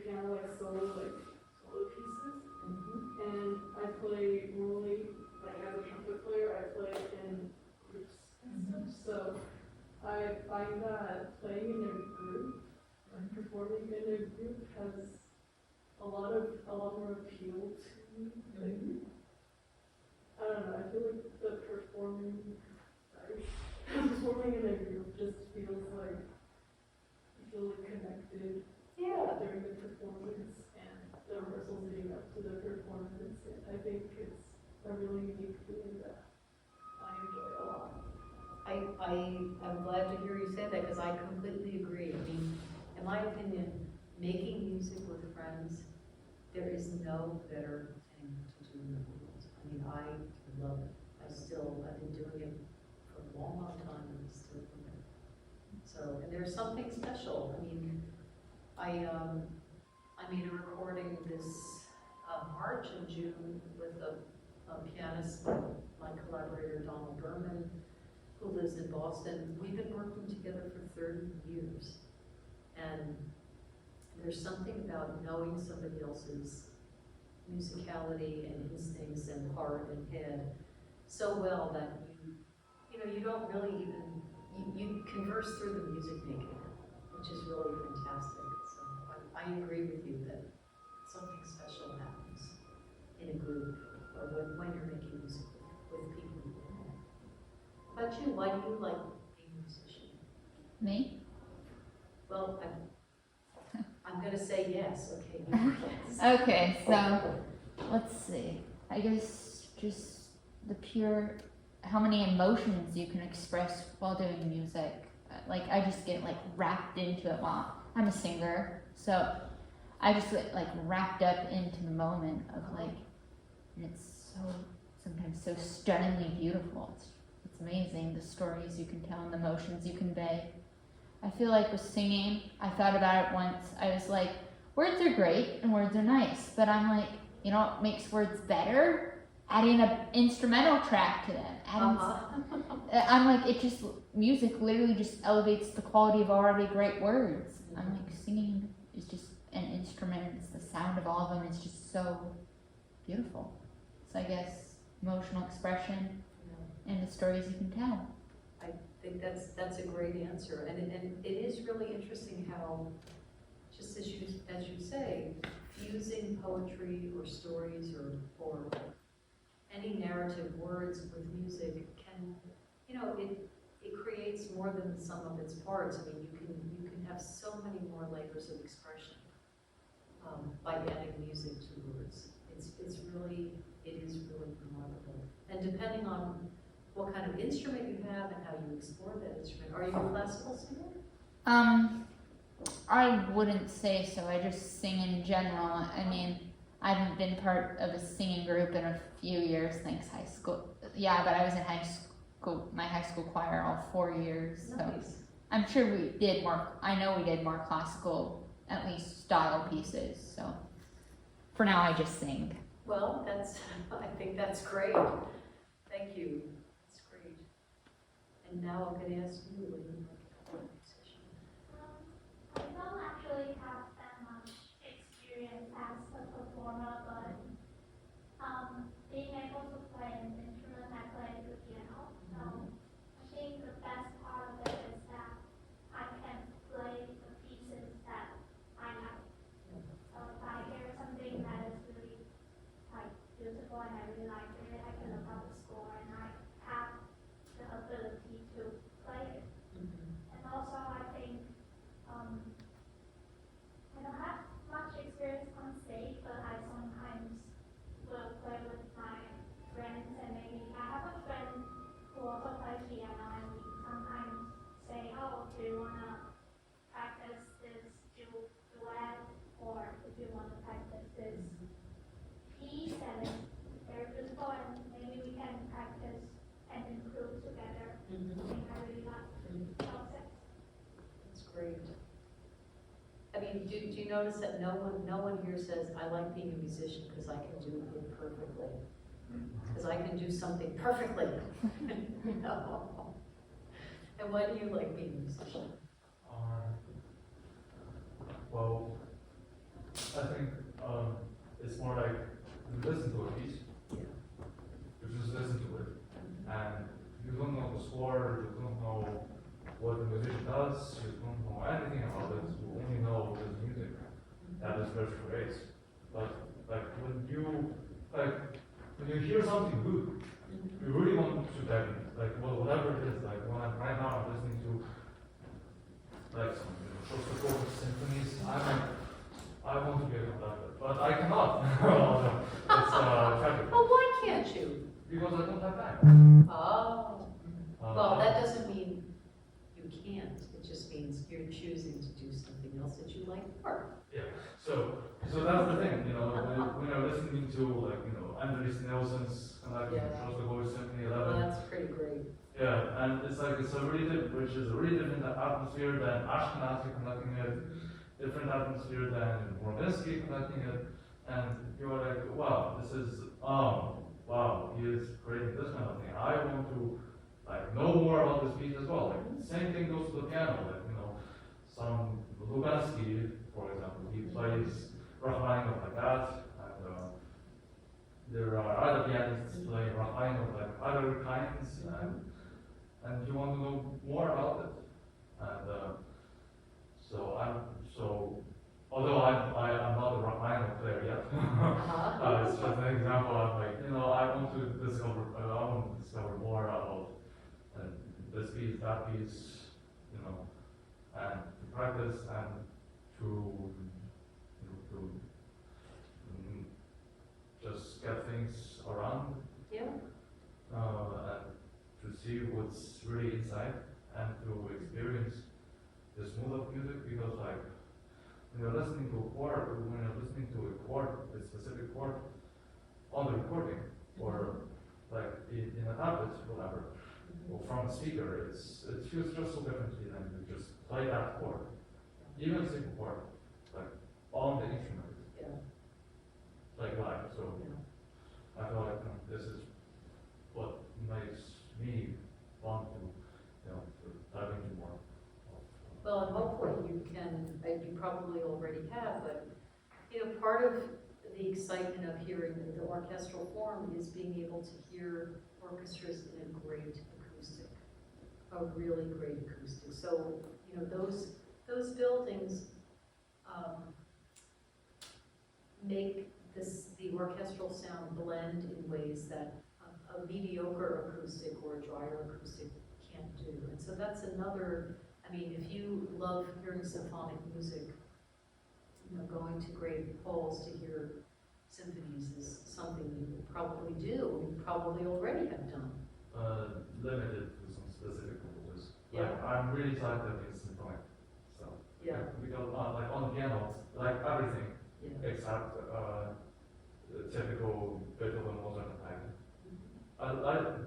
piano like solo pieces, and I play normally like as a trumpet player I play in groups and stuff. So I find that playing in a group, like performing in a group, has a lot more appeal to me. Like, I don't know. I feel like performing in a group just feels like you feel like connected. Yeah. During the performance and the rehearsals leading up to the performance. And I think it's a really unique feeling that I enjoy a lot. I'm glad to hear you say that because I completely agree. I mean, in my opinion, making music with friends, there is no better thing to do in the world. I mean, I love it. I've been doing it for a long, long time and I still love it. So, and there's something special. I mean, I made a recording this March and June with a pianist, my collaborator Donald Berman, who lives in Boston. We've been working together for 30 years. And there's something about knowing somebody else's musicality and instincts and heart and head so well that you don't really even, you converse through the music making, which is really fantastic. So I agree with you that something special happens in a group or when you're making music with people you know. But why do you like being a musician? Me? Well, I'm gonna say yes, okay, yes. Okay, so let's see. I guess just the pure, how many emotions you can express while doing music. Like I just get like wrapped into it. Well, I'm a singer, so I just get like wrapped up into the moment of like, and it's so sometimes so stunningly beautiful. It's amazing the stories you can tell and the emotions you convey. I feel like with singing, I thought about it once. I was like, words are great and words are nice, but I'm like, you know what makes words better? Adding an instrumental track to them. I'm like, it just, music literally just elevates the quality of already great words. I'm like, singing is just an instrument. It's the sound of all of them. It's just so beautiful. So I guess emotional expression and the stories you can tell. I think that's a great answer, and it is really interesting how, just as you say, fusing poetry or stories or any narrative words with music can, it creates more than the sum of its parts. I mean, you can have so many more layers of expression by adding music to words. It is really remarkable, and depending on what kind of instrument you have and how you explore that instrument. Are you a classical singer? I wouldn't say so. I just sing in general. I mean, I haven't been part of a singing group in a few years, thanks high school. Yeah, but I was in my high school choir all 4 years. So Nice. I'm sure we did more classical, at least style pieces. So for now, I just sing. Well, I think that's great. Thank you, that's great. And now I'm gonna ask you, what do you like about the musician? I don't actually have that much experience as a performer, but being able to play an instrument, I play the piano. So I think the best part of it is that I can play the pieces that I like. So if I hear something that is really like beautiful and I really like it, I can look up the score and I have the ability to play it. And also I think I don't have much experience on stage, but I sometimes will play with my friends, and maybe I have a friend who also plays piano, and we sometimes say, oh, do you want to practice this duet, or if you want to practice this piece, and it's very beautiful, and maybe we can practice and improve together. I think I really like the concept. That's great. I mean, do you notice that no one here says, I like being a musician because I can do it perfectly? Because I can do something perfectly. No. And why do you like being a musician? Well, I think it's more like you listen to a piece, you just listen to it, and you don't know the score, you don't know what the musician does, you don't know anything about it, you only know the music that is very great. But like when you hear something good, you really want to dive in. Like whatever it is, like when right now I'm listening to like some Shostakovich symphonies, I want to be a conductor, but I cannot. It's tragic. Well, why can't you? Because I don't have time. Oh, well, that doesn't mean you can't, it just means you're choosing to do something else that you like more. Yeah. So that's the thing, you know, when you're listening to like, you know, Andres Nelson's conducting Shostakovich Symphony 11. Well, that's pretty great. Yeah, and it's like it's a really which is a really different atmosphere than Ashkenazi conducting it, different atmosphere than Morginsky conducting it, and you're like, wow, this is wow, he is creating this kind of thing. I want to like know more about this piece as well. Like same thing goes to the piano, like you know, some Lugansky, for example, he plays Rachmaninoff like that, and there are other pianists playing Rachmaninoff like other kinds, and you want to know more about it. And so although I'm not a Rachmaninoff player yet, it's just an example. I'm like, you know, I want to discover more about this piece, that piece, you know, and to practice and to just get things around. Yeah. And to see what's really inside and to experience the smooth of music, because like when you're listening to a chord, a specific chord on the recording, or like in a tablet, whatever, or from a speaker, it feels just so differently than to just play that chord, even a simple chord, like on the instrument, like live. So I feel like this is what makes me want to, you know, to dive into more. Well, and hopefully you can, you probably already have, but, you know, part of the excitement of hearing the orchestral form is being able to hear orchestras in a great acoustic, a really great acoustic. So, you know, those buildings make the orchestral sound blend in ways that a mediocre acoustic or a drier acoustic can't do. And so that's another, I mean, if you love hearing symphonic music, you know, going to great halls to hear symphonies is something you probably do, and you probably already have done. Limited to some specific composers. Yeah. Like, I'm really excited that it's symphonic. So Yeah. because like on the piano, like everything Yeah. except the typical Beethoven, Mozart, and Haydn.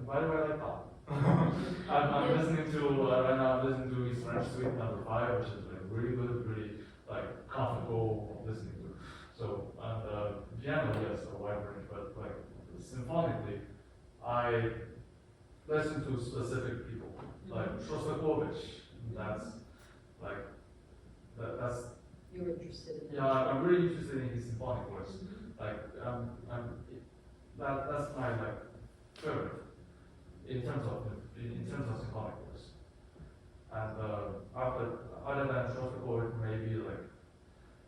By the way, I like pop. I'm listening to right now. I'm listening to his French Suite Number 5, which is like really good, really like comfortable listening to. So and piano, yes, a wide range, but like symphonically, I listen to specific people, like Shostakovich. That's like that's You're interested in that? yeah. I'm really interested in his symphonic voice. Like that's my like favorite in terms of symphonic voice. And other than Shostakovich, maybe like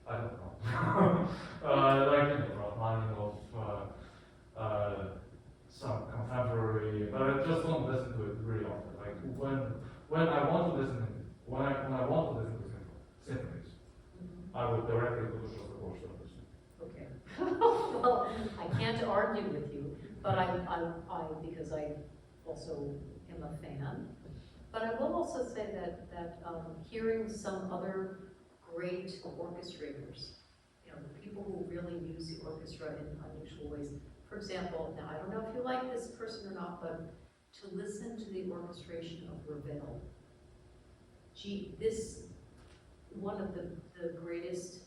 I don't know, like Rachmaninoff, some contemporary, but I just don't listen to it really often. Like when I want to listen, when I want to listen to symphonies, I would directly go to Shostakovich to listen. Okay. Well, I can't argue with you, but I because I also am a fan. But I will also say that hearing some other great orchestrators, you know, the people who really use the orchestra in unusual ways. For example, now I don't know if you like this person or not, but to listen to the orchestration of Ravel. Gee, this one of the greatest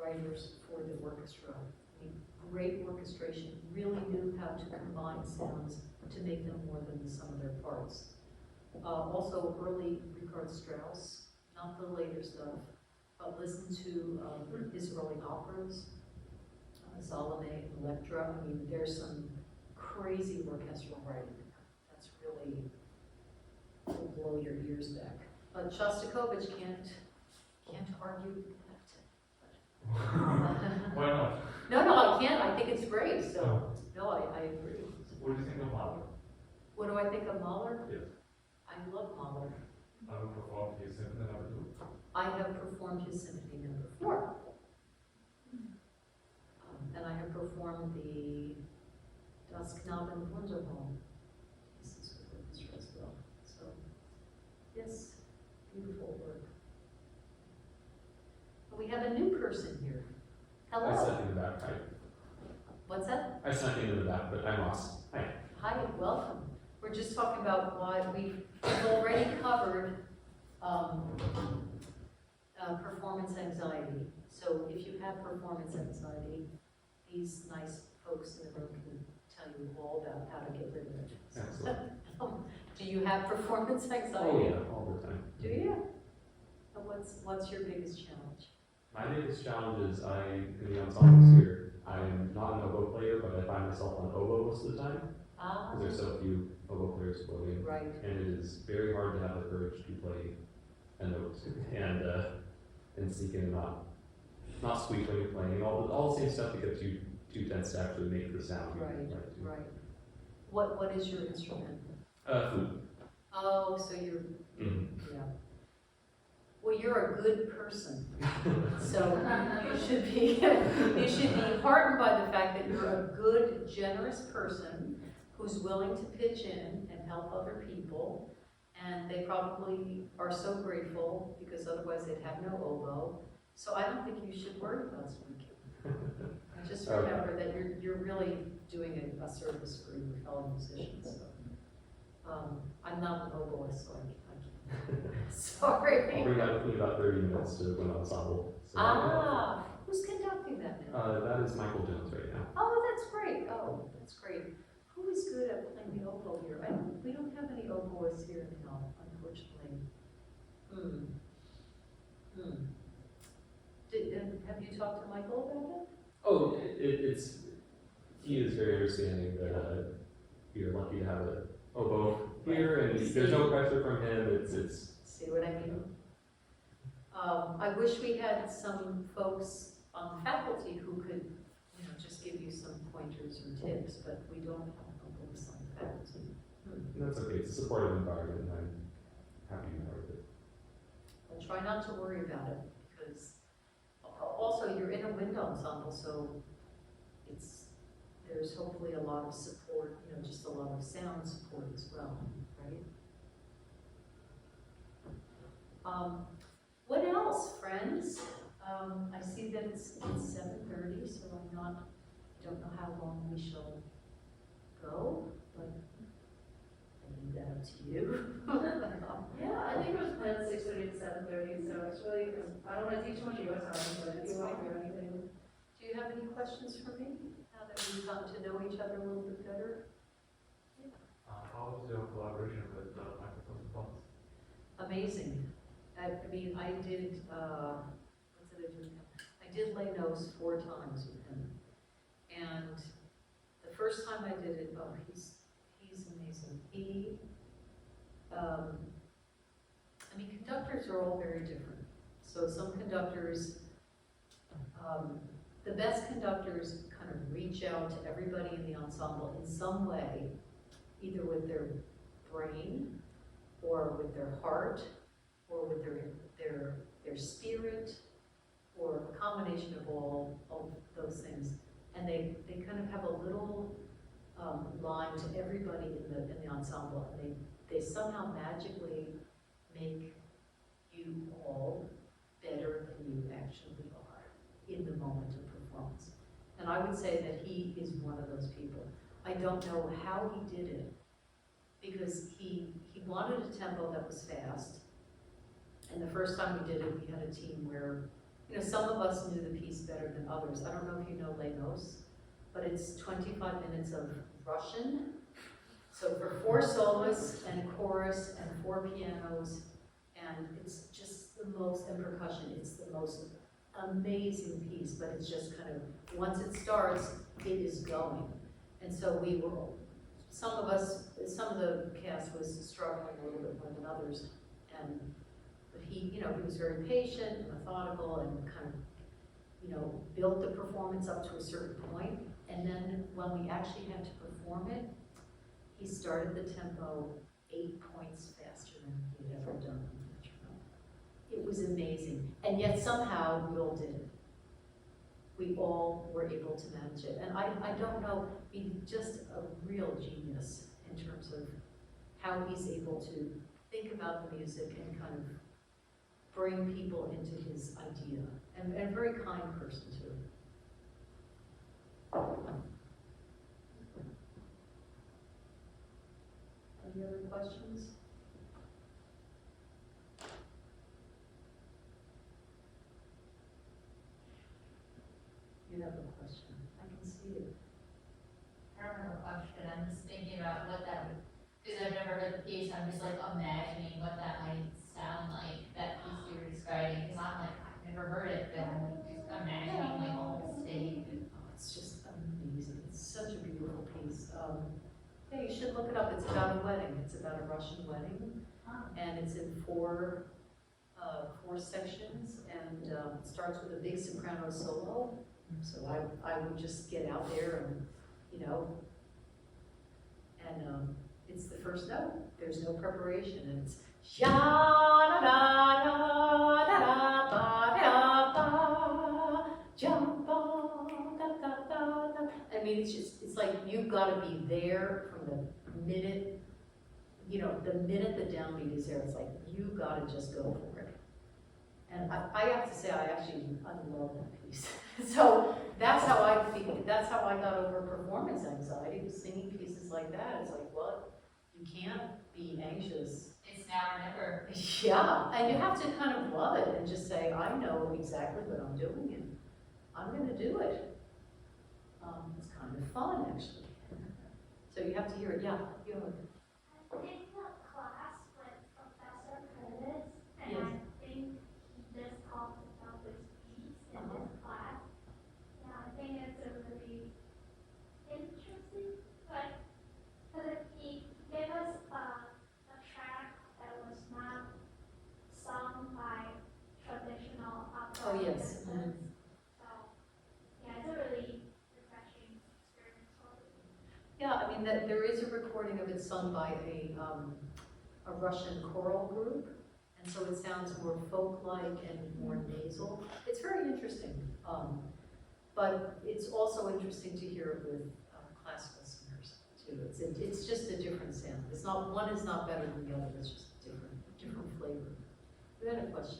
writers for the orchestra. I mean, great orchestration, really knew how to combine sounds to make them more than the sum of their parts. Also, early Richard Strauss, not the later stuff, but listen to his early operas, Salome and Electra. I mean, there's some crazy orchestral writing. That's really will blow your ears back. But Shostakovich can't argue that. Why not? No, I can't. I think it's great. So, no, I agree. What do you think of Mahler? What do I think of Mahler? Yes. I love Mahler. I will perform his Symphony No. 2. I have performed his Symphony No. 4. And I have performed the Das Knaben Wunderbaum pieces with orchestra as well. So, yes, beautiful work. We have a new person here. I Hello. snuck in the back. Hi. What's that? I snuck into the back, but I'm Ross. Hi. Hi, welcome. We're just talking about why we've already covered performance anxiety. So if you have performance anxiety, these nice folks in the room can tell you all about how to get rid of it. Excellent. Do you have performance anxiety? Oh yeah, all the time. Do you? And what's your biggest challenge? My biggest challenge is in the ensembles here, I'm not an oboe player, but I find myself on oboe most of the time, Ah, because there's so few oboe players floating. right. And it is very hard to have the courage to play a note and sneak in and not squeak when you're playing. All the same stuff that gets you too tense to actually make the sound. you Right, like to. right. What is your instrument? Flute. Oh, so you're, Mm. yeah. Well, you're a good person, so you should be heartened by the fact that you're a good, generous person who's willing to pitch in and help other people, and they probably are so grateful because otherwise they'd have no oboe. So I don't think you should worry about squeaking. Just remember that you're really doing a service for your fellow musicians. So. I'm not an oboist, so I can't. Sorry. I'll bring that with me about 30 minutes to an ensemble. So, Ah, who's conducting that now? that is Michael Jones right now. Oh, that's great. Oh, that's great. Who is good at playing the oboe here? We don't have any oboists here now, unfortunately. Have you talked to Michael about it? Oh, he is very understanding that you're lucky to have an oboe here, and there's no pressure from him. It's. See what I mean? I wish we had some folks on the faculty who could, just give you some pointers or tips, but we don't have oboists on the faculty. That's okay. It's a supportive environment, and I'm happy to be part of it. Well, try not to worry about it, because also you're in a wind ensemble, so there's hopefully a lot of support, just a lot of sound support as well, right? What else, friends? I see that it's 7:30, so I don't know how long we shall go, but I leave that up to you. Yeah, I think it was planned 6:30 to 7:30, so it's really, I don't want to take too much of your time, but if you want to do anything. Do you have any questions for me, now that we've gotten to know each other a little bit better? your collaboration with Microsoft Symphonic? Amazing. I mean, I did, what did I do with him? I did Les Notes 4 times with him. And the first time I did it, oh, he's amazing. I mean, conductors are all very different. So some conductors, the best conductors kind of reach out to everybody in the ensemble in some way, either with their brain, or with their heart, or with their spirit, or a combination of all of those things. And they kind of have a little line to everybody in the ensemble, and they somehow magically make you all better than you actually are in the moment of performance. And I would say that he is one of those people. I don't know how he did it, because he wanted a tempo that was fast. And the first time we did it, we had a team where, you know, some of us knew the piece better than others. I don't know if you know Les Notes, but it's 25 minutes of Russian. So for 4 soloists and a chorus and 4 pianos, and it's just the most, and percussion, it's the most amazing piece, but it's just kind of, once it starts, it is going. And so we were, some of the cast was struggling a little bit more than others, but he, you know, he was very patient and methodical and kind of, you know, built the performance up to a certain point, and then when we actually had to perform it, he started the tempo 8 points faster than he had ever done on the metronome. It was amazing, and yet somehow we all did it. We all were able to manage it, and I don't know, he's just a real genius in terms of how he's able to think about the music and kind of bring people into his idea, and a very kind person too. Any other questions? You have a question. I can see it. I don't have a question, I'm just thinking about what that would, because I've never heard the piece, I'm just like imagining what that might sound like, that piece you were describing, because I'm like, I've never heard it, but I'm like just imagining like on the stage. Oh, it's just amazing. It's such a beautiful piece. Yeah, you should look it up. It's about a wedding. It's about a Russian wedding, and it's in 4 sections, and it starts with a big soprano solo. So I would just get out there and, you know, and it's the first note. There's no preparation, and it's sha da da da da da ba da ba jump da da da da. I mean, it's like you've got to be there from the minute, you know, the minute the downbeat is there. It's like you got to just go for it. And I have to say, I love that piece. So that's how I feel. That's how I got over performance anxiety, was singing pieces like that. It's like, well, you can't be anxious. It's now or never. Yeah, and you have to kind of love it and just say, I know exactly what I'm doing, and I'm going to do it. It's kind of fun, actually. So you have to hear it. Yeah, you know. I think the class with Professor Curtis, and Yes. I think he just talked about this piece in his class. Yeah, I think it's a really interesting, but he gave us a track that was not sung by traditional opera. Oh, yes. singers. So, yeah, it's a really refreshing experience for me. Yeah, I mean, there is a recording of it sung by a Russian choral group, and so it sounds more folk-like and more nasal. It's very interesting, but it's also interesting to hear it with classical singers too. It's just a different sound. It's not, one is not better than the other. It's just different flavor. You had a question.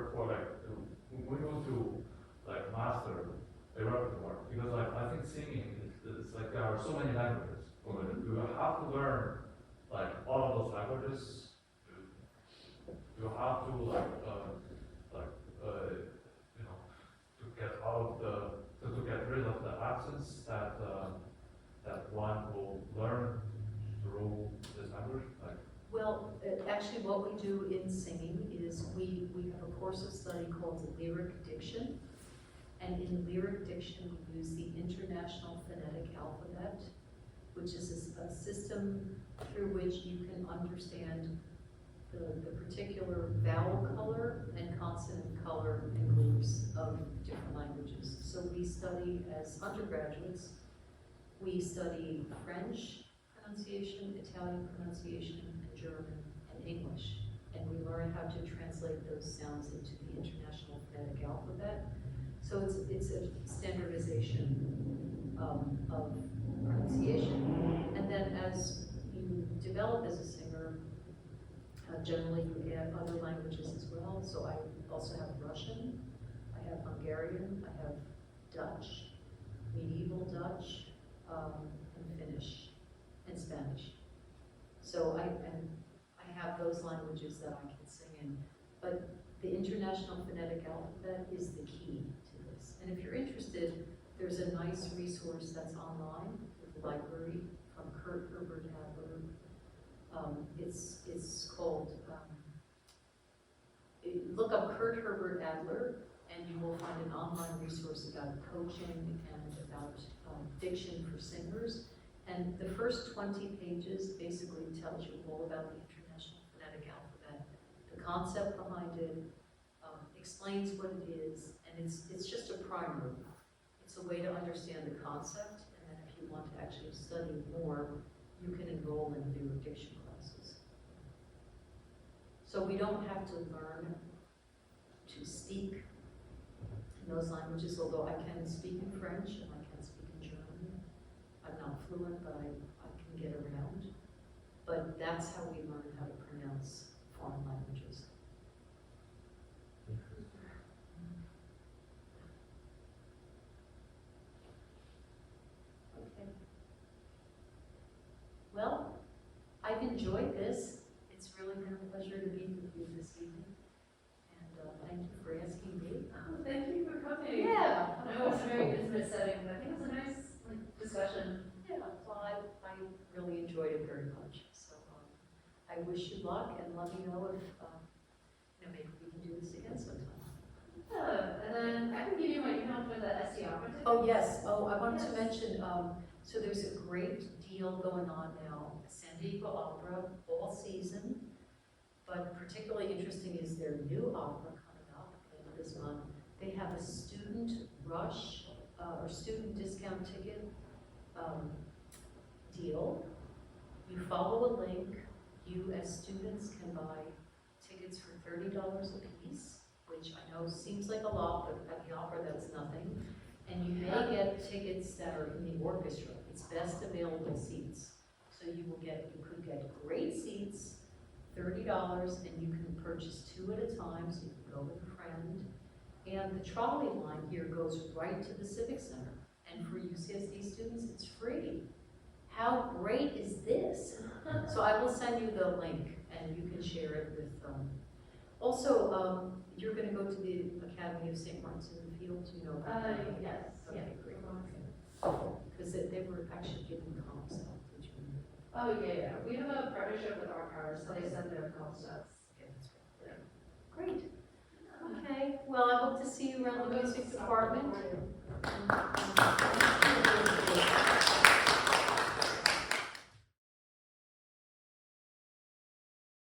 For like, we want to like master a repertoire, because like I think singing is like there are so many languages. You have to learn like all of those languages. You have to you know, to get out of the to get do in singing is we have a course of study called lyric diction. And in lyric diction, we use the International Phonetic Alphabet, which is a system through which you can understand the particular vowel color and consonant color and groups of different languages. So we study, as undergraduates, we study French pronunciation, Italian pronunciation, and German, and English. And we learn how to translate those sounds into the International Phonetic Alphabet. So it's a standardization of pronunciation. And then as you develop as a singer, generally you add other languages as well. So I also have Russian, I have Hungarian, I have Dutch, medieval Dutch, and Finnish, and Spanish. So I have those languages that I can sing in. But the International Phonetic Alphabet is the key to this. And if you're interested, there's a nice resource that's online with the library from Kurt Herbert Adler. It's called, look up Kurt Herbert Adler, and you will find an online resource about coaching and about diction for singers. And the first 20 pages basically tells you all about the International Phonetic Alphabet, the concept behind it, explains what it is, and it's just a primer. It's a way to understand the concept, and then if you want to actually study more, you can enroll in lyric diction classes. So we don't have to learn to speak in those languages, although I can speak in French and I can speak in German. I'm not fluent, but I can get around. But that's how we learn how to pronounce foreign languages. Okay. Well, I've enjoyed this. It's really been a pleasure to meet with you this evening. And thank you for asking me. Oh, thank you for coming. Yeah. I know it's a very intimate setting, but I think it's a nice discussion. Yeah, well, I really enjoyed it very much. So I wish you luck, and let me know if, maybe we can do this again sometime. Yeah, and then I can give you my email for the SDR. Oh, yes. Oh, I wanted to mention, so there's a great deal going on now, San Diego Opera, all season. But particularly interesting is their new opera coming up at the end of this month. They have a student rush, or student discount ticket deal. You follow a link. You as students can buy tickets for $30 a piece, which I know seems like a lot, but at the opera that's nothing. And you may get tickets that are in the orchestra. It's best available seats. So you could get great seats, $30, and you can purchase 2 at a time, so you can go with a friend. And the trolley line here goes right to the Civic Center. And for UCSD students, it's free. How great is this? So I will send you the link, and you can share it with also, you're going to go to the Academy of St. Martin's in the Fields, you know about that? Yes. Okay, great. Because they were actually giving comps out, did you know? Oh, yeah. We have a partnership with our cars, so they send their call stuff. Okay, that's great. Great. Okay, well, I hope to see you around the music department.